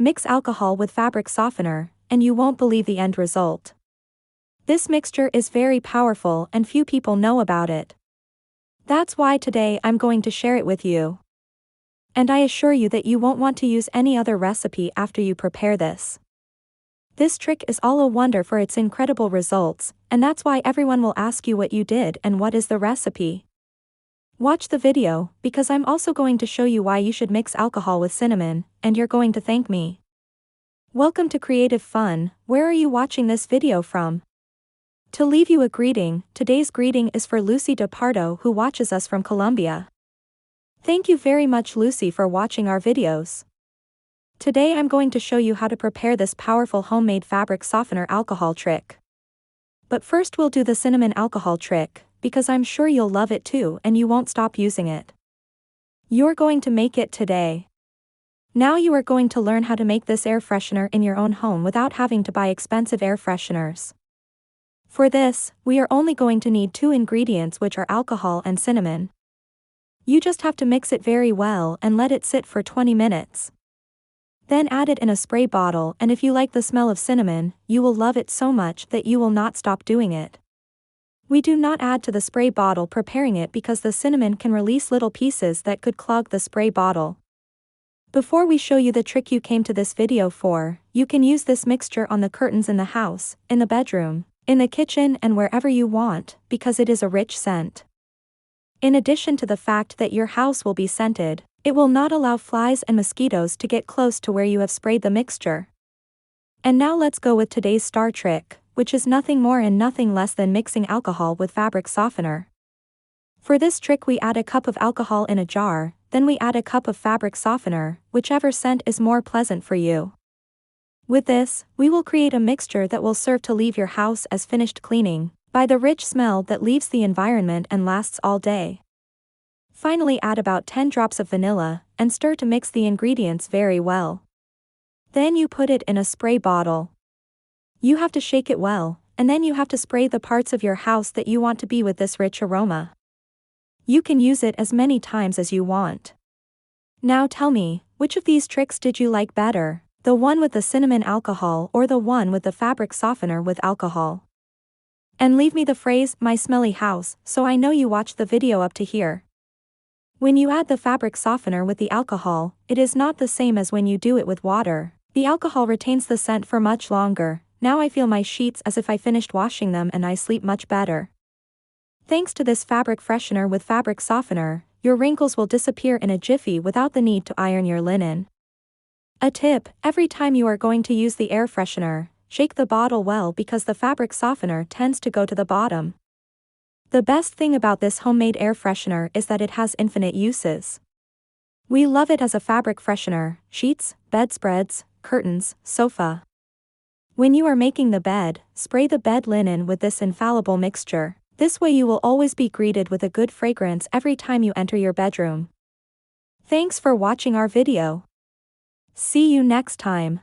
Mix alcohol with fabric softener, and you won't believe the end result. This mixture is very powerful and few people know about it. That's why today I'm going to share it with you. And I assure you that you won't want to use any other recipe after you prepare this. This trick is all a wonder for its incredible results, and that's why everyone will ask you what you did and what is the recipe. Watch the video, because I'm also going to show you why you should mix alcohol with cinnamon, and you're going to thank me. Welcome to Creative Fun. Where are you watching this video from? To leave you a greeting, today's greeting is for Lucy DePardo, who watches us from Colombia. Thank you very much, Lucy, for watching our videos. Today I'm going to show you how to prepare this powerful homemade fabric softener alcohol trick. But first we'll do the cinnamon alcohol trick, because I'm sure you'll love it too and you won't stop using it. You're going to make it today. Now you are going to learn how to make this air freshener in your own home without having to buy expensive air fresheners. For this, we are only going to need 2 ingredients, which are alcohol and cinnamon. You just have to mix it very well and let it sit for 20 minutes. Then add it in a spray bottle, and if you like the smell of cinnamon, you will love it so much that you will not stop doing it. We do not add to the spray bottle preparing it because the cinnamon can release little pieces that could clog the spray bottle. Before we show you the trick you came to this video for, you can use this mixture on the curtains in the house, in the bedroom, in the kitchen, and wherever you want, because it is a rich scent. In addition to the fact that your house will be scented, it will not allow flies and mosquitoes to get close to where you have sprayed the mixture. And now let's go with today's star trick, which is nothing more and nothing less than mixing alcohol with fabric softener. For this trick we add a cup of alcohol in a jar, then we add a cup of fabric softener, whichever scent is more pleasant for you. With this, we will create a mixture that will serve to leave your house as finished cleaning, by the rich smell that leaves the environment and lasts all day. Finally add about 10 drops of vanilla, and stir to mix the ingredients very well. Then you put it in a spray bottle. You have to shake it well, and then you have to spray the parts of your house that you want to be with this rich aroma. You can use it as many times as you want. Now tell me, which of these tricks did you like better, the one with the cinnamon alcohol or the one with the fabric softener with alcohol? And leave me the phrase, "my smelly house," so I know you watched the video up to here. When you add the fabric softener with the alcohol, it is not the same as when you do it with water. The alcohol retains the scent for much longer. Now I feel my sheets as if I finished washing them and I sleep much better. Thanks to this fabric freshener with fabric softener, your wrinkles will disappear in a jiffy without the need to iron your linen. A tip: every time you are going to use the air freshener, shake the bottle well because the fabric softener tends to go to the bottom. The best thing about this homemade air freshener is that it has infinite uses. We love it as a fabric freshener, sheets, bedspreads, curtains, sofa. When you are making the bed, spray the bed linen with this infallible mixture. This way you will always be greeted with a good fragrance every time you enter your bedroom. Thanks for watching our video. See you next time.